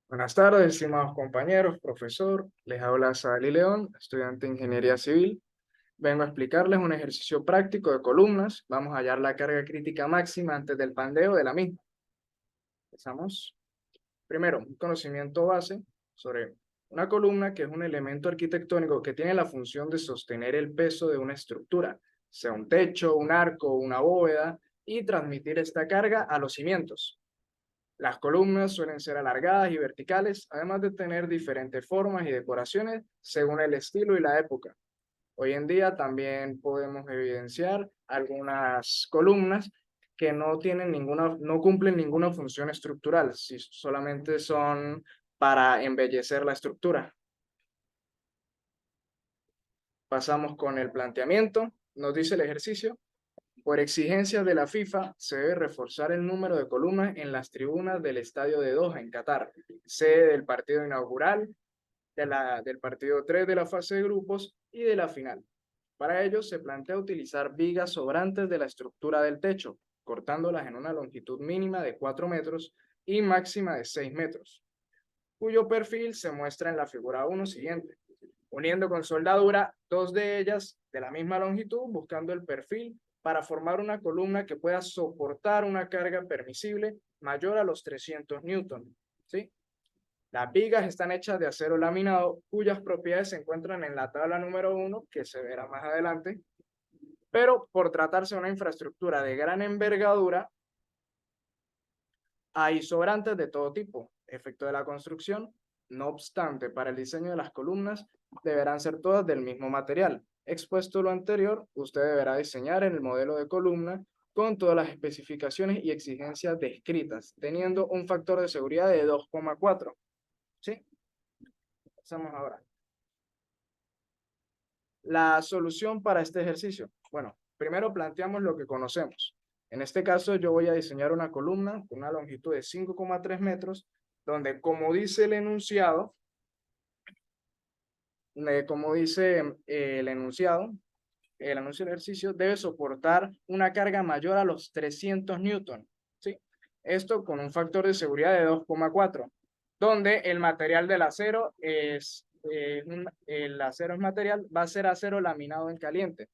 Buenas tardes, estimados compañeros, profesor. Les habla Sadali León, estudiante de Ingeniería Civil. Vengo a explicarles un ejercicio práctico de columnas. Vamos a hallar la carga crítica máxima antes del pandeo de la misma. Empezamos. Primero, un conocimiento base sobre una columna, que es un elemento arquitectónico que tiene la función de sostener el peso de una estructura, sea un techo, un arco, una bóveda, y transmitir esta carga a los cimientos. Las columnas suelen ser alargadas y verticales, además de tener diferentes formas y decoraciones según el estilo y la época. Hoy en día también podemos evidenciar algunas columnas que no cumplen ninguna función estructural, si solamente son para embellecer la estructura. Pasamos con el planteamiento. Nos dice el ejercicio: por exigencias de la FIFA, se debe reforzar el número de columnas en las tribunas del estadio de Doha, en Qatar, sede del partido inaugural, del partido 3 de la fase de grupos y de la final. Para ello, se plantea utilizar vigas sobrantes de la estructura del techo, cortándolas en una longitud mínima de 4 metros y máxima de 6 metros, cuyo perfil se muestra en la figura 1 siguiente, uniendo con soldadura dos de ellas de la misma longitud, buscando el perfil para formar una columna que pueda soportar una carga permisible mayor a los 300 newton. ¿Sí? Las vigas están hechas de acero laminado, cuyas propiedades se encuentran en la tabla número 1, que se verá más adelante, pero por tratarse de una infraestructura de gran envergadura, hay sobrantes de todo tipo, efecto de la construcción. No obstante, para el diseño de las columnas deberán ser todas del mismo material. Expuesto lo anterior, usted deberá diseñar en el modelo de columna con todas las especificaciones y exigencias descritas, teniendo un factor de seguridad de 2,4. ¿Sí? Pasamos ahora. La solución para este ejercicio. Bueno, primero planteamos lo que conocemos. En este caso, yo voy a diseñar una columna con una longitud de 5,3 metros, donde, como dice el enunciado, el anuncio del ejercicio debe soportar una carga mayor a los 300 newton. ¿Sí? Esto con un factor de seguridad de 2,4, donde el material del acero el acero es material, va a ser acero laminado en caliente.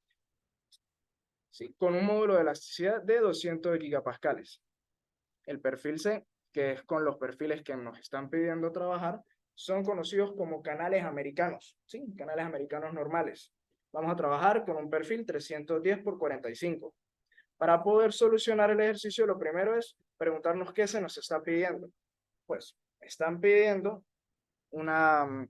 ¿Sí? Con un módulo de elasticidad de 200 gigapascales. El perfil C, que es con los perfiles que nos están pidiendo trabajar, son conocidos como canales americanos, ¿sí? Canales americanos normales. Vamos a trabajar con un perfil 310 por 45. Para poder solucionar el ejercicio, lo primero es preguntarnos qué se nos está pidiendo. Pues están pidiendo una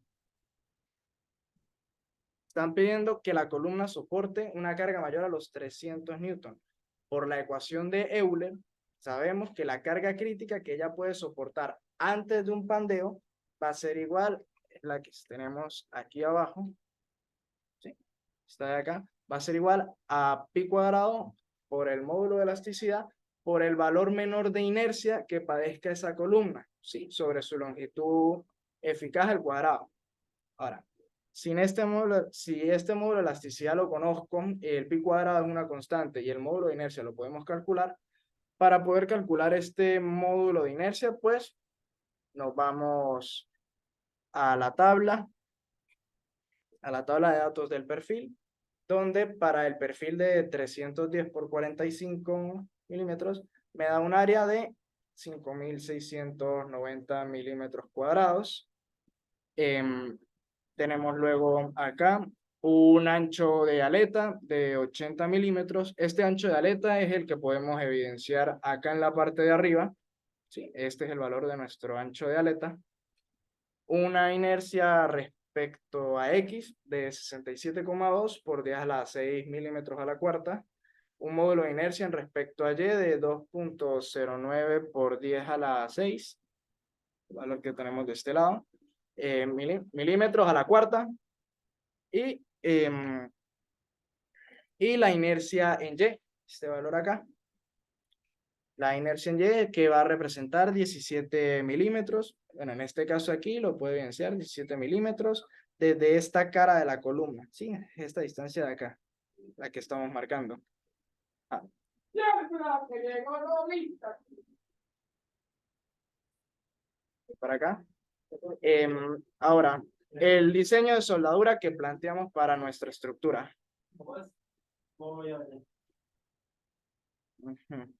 Están pidiendo que la columna soporte una carga mayor a los 300 newton. Por la ecuación de Euler, sabemos que la carga crítica que ella puede soportar antes de un pandeo va a ser igual, es la que tenemos aquí abajo, ¿sí? Está de acá, va a ser igual a pi cuadrado por el módulo de elasticidad por el valor menor de inercia que padezca esa columna, ¿sí? Sobre su longitud eficaz al cuadrado. Ahora, si este módulo de elasticidad lo conozco, el pi cuadrado es una constante y el módulo de inercia lo podemos calcular. Para poder calcular este módulo de inercia, pues nos vamos a la tabla de datos del perfil, donde para el perfil de 310 por 45 milímetros me da un área de 5.690 milímetros cuadrados. Tenemos luego acá un ancho de aleta de 80 milímetros. Este ancho de aleta es el que podemos evidenciar acá en la parte de arriba. ¿Sí? Este es el valor de nuestro ancho de aleta. Una inercia respecto a X de 67,2 por 10 a la 6 milímetros a la cuarta. Un módulo de inercia en respecto a Y de 2,09 por 10 a la 6, el valor que tenemos de este lado. Milímetros a la cuarta. Y, y la inercia en Y, este valor acá. La inercia en Y que va a representar 17 milímetros. Bueno, en este caso aquí lo puede evidenciar, 17 milímetros desde esta cara de la columna. Sí, esta distancia de acá, la que estamos marcando. Ah. Para acá. Ahora, el diseño de soldadura que planteamos para nuestra estructura. Ujú.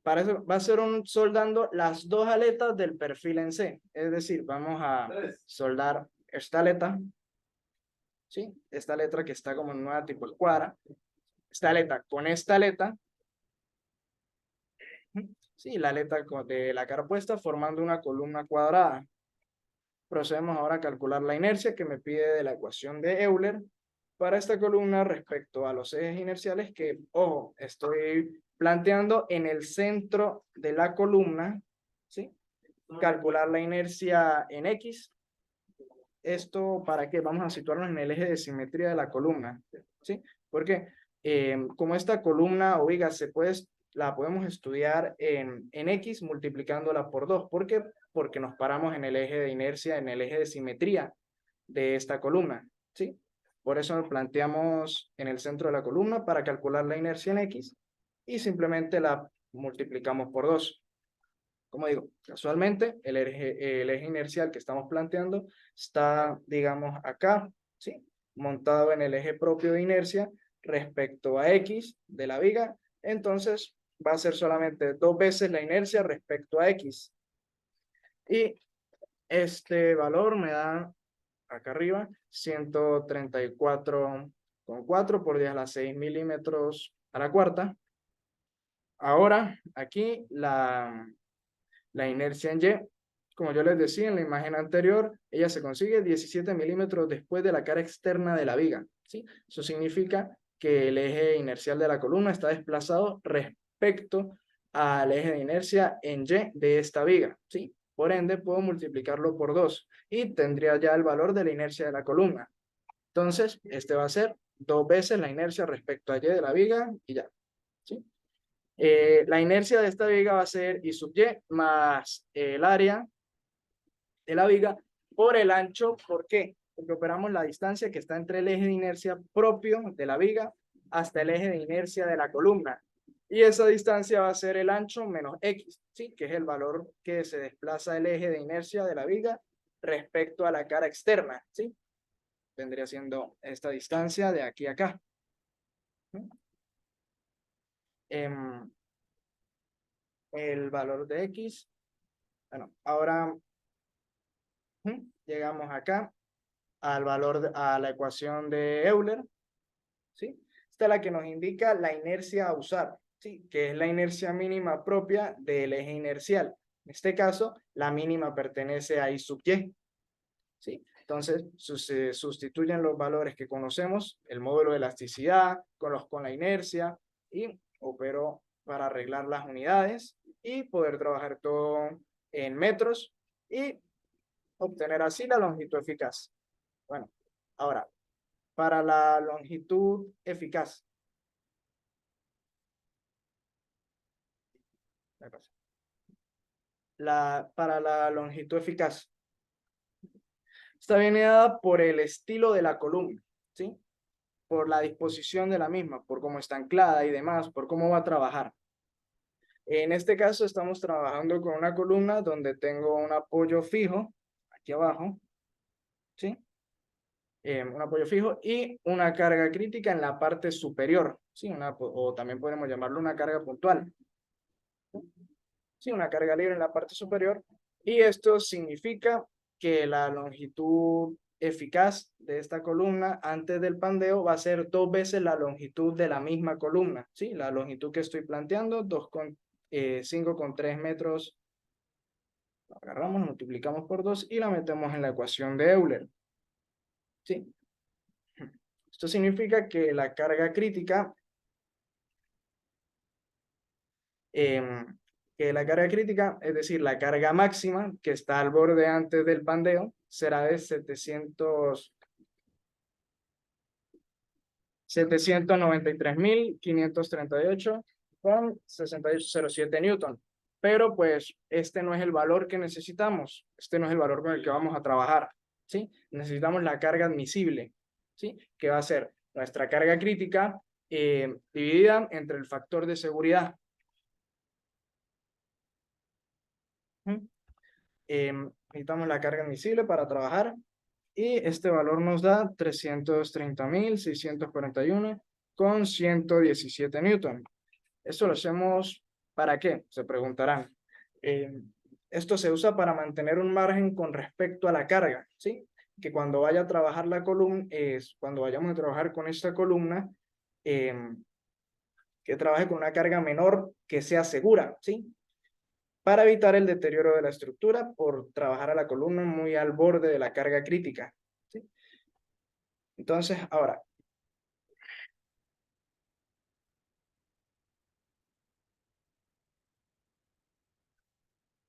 Para eso va a ser soldando las dos aletas del perfil en C. Es decir, vamos a soldar esta aleta, ¿sí? Esta letra que está como en una tipo escuadra. Esta aleta con esta aleta. Sí, la aleta de la cara opuesta formando una columna cuadrada. Procedemos ahora a calcular la inercia que me pide de la ecuación de Euler para esta columna respecto a los ejes inerciales que, ojo, estoy planteando en el centro de la columna, ¿sí? Calcular la inercia en X. ¿Esto para qué? Vamos a situarnos en el eje de simetría de la columna, ¿sí? Porque como esta columna o viga la podemos estudiar en X multiplicándola por 2. ¿Por qué? Porque nos paramos en el eje de inercia, en el eje de simetría de esta columna, ¿sí? Por eso nos planteamos en el centro de la columna para calcular la inercia en X y simplemente la multiplicamos por 2. Como digo, casualmente el eje inercial que estamos planteando está, digamos, acá, ¿sí? Montado en el eje propio de inercia respecto a X de la viga. Entonces va a ser solamente 2 veces la inercia respecto a X. Y este valor me da acá arriba 134,4 por 10 a la 6 milímetros a la cuarta. Ahora, aquí la inercia en Y, como yo les decía en la imagen anterior, ella se consigue 17 milímetros después de la cara externa de la viga, ¿sí? Eso significa que el eje inercial de la columna está desplazado respecto al eje de inercia en Y de esta viga, ¿sí? Por ende, puedo multiplicarlo por 2 y tendría ya el valor de la inercia de la columna. Entonces, este va a ser 2 veces la inercia respecto a Y de la viga y ya, ¿sí? La inercia de esta viga va a ser I sub Y más el área de la viga por el ancho. ¿Por qué? Porque operamos la distancia que está entre el eje de inercia propio de la viga hasta el eje de inercia de la columna. Y esa distancia va a ser el ancho menos X, ¿sí? Que es el valor que se desplaza el eje de inercia de la viga respecto a la cara externa, ¿sí? Vendría siendo esta distancia de aquí a acá. El valor de X. Bueno, ahora llegamos acá al valor, a la ecuación de Euler, ¿sí? Esta es la que nos indica la inercia a usar, ¿sí? Que es la inercia mínima propia del eje inercial. En este caso, la mínima pertenece a I sub Y, ¿sí? Entonces, se sustituyen los valores que conocemos, el módulo de elasticidad, con la inercia, y opero para arreglar las unidades y poder trabajar todo en metros y obtener así la longitud eficaz. Bueno, ahora, para la longitud eficaz. Para la longitud eficaz. Está bien dada por el estilo de la columna, ¿sí? Por la disposición de la misma, por cómo está anclada y demás, por cómo va a trabajar. En este caso estamos trabajando con una columna donde tengo un apoyo fijo, aquí abajo, ¿sí? Un apoyo fijo y una carga crítica en la parte superior, ¿sí? O también podemos llamarlo una carga puntual. Sí, una carga libre en la parte superior. Y esto significa que la longitud eficaz de esta columna antes del pandeo va a ser 2 veces la longitud de la misma columna. ¿Sí? La longitud que estoy planteando, 5,3 metros. La agarramos, multiplicamos por 2 y la metemos en la ecuación de Euler. ¿Sí? Esto significa que la carga crítica eh, es decir, la carga máxima que está al borde antes del pandeo, será de 793.538,6807 newton. Pero pues este no es el valor que necesitamos, este no es el valor con el que vamos a trabajar, ¿sí? Necesitamos la carga admisible, ¿sí? Que va a ser nuestra carga crítica dividida entre el factor de seguridad. Necesitamos la carga admisible para trabajar y este valor nos da 330.641,117 newton. Esto lo hacemos ¿para qué? Se preguntarán. Esto se usa para mantener un margen con respecto a la carga, ¿sí? Que cuando vaya a trabajar la columna, cuando vayamos a trabajar con esta columna, que trabaje con una carga menor que sea segura, ¿sí? Para evitar el deterioro de la estructura por trabajar a la columna muy al borde de la carga crítica, ¿sí? Entonces, ahora,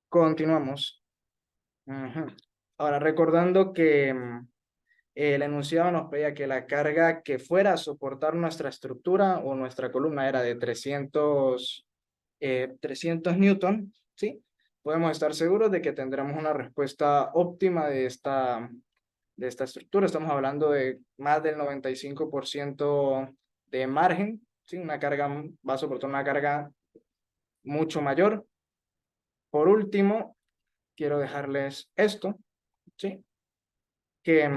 continuamos. Ujú. Ahora, recordando que el enunciado nos pedía que la carga que fuera a soportar nuestra estructura o nuestra columna era de 300 newton, ¿sí? Podemos estar seguros de que tendremos una respuesta óptima de esta estructura. Estamos hablando de más del 95% de margen, ¿sí? Una carga va a soportar una carga mucho mayor. Por último, quiero dejarles esto, ¿sí? Que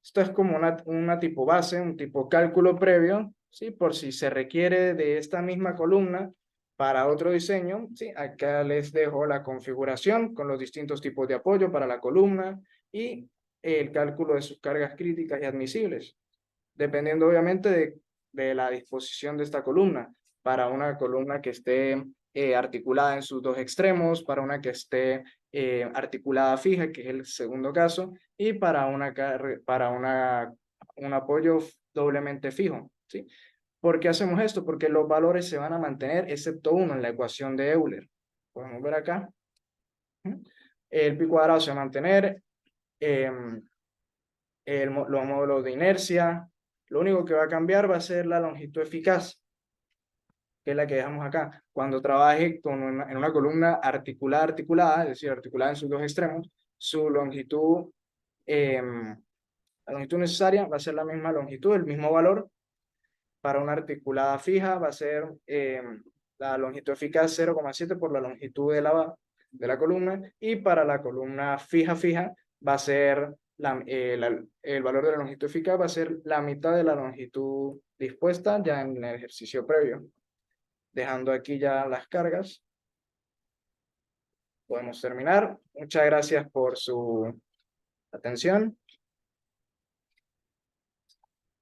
esto es como una tipo base, un tipo cálculo previo, ¿sí? Por si se requiere de esta misma columna para otro diseño, ¿sí? Acá les dejo la configuración con los distintos tipos de apoyo para la columna y el cálculo de sus cargas críticas y admisibles, dependiendo obviamente de la disposición de esta columna. Para una columna que esté articulada en sus dos extremos, para una que esté articulada fija, que es el segundo caso, y para un apoyo doblemente fijo, ¿sí? ¿Por qué hacemos esto? Porque los valores se van a mantener, excepto uno en la ecuación de Euler. Podemos ver acá. El pi cuadrado se va a mantener, em, los módulos de inercia. Lo único que va a cambiar va a ser la longitud eficaz, que es la que dejamos acá. Cuando trabaje en una columna articulada, es decir, articulada en sus dos extremos, su longitud, la longitud necesaria va a ser la misma longitud, el mismo valor. Para una articulada fija va a ser la longitud eficaz 0,7 por la longitud de la columna, y para la columna fija va a ser el valor de la longitud eficaz va a ser la mitad de la longitud dispuesta ya en el ejercicio previo. Dejando aquí ya las cargas, podemos terminar. Muchas gracias por su atención.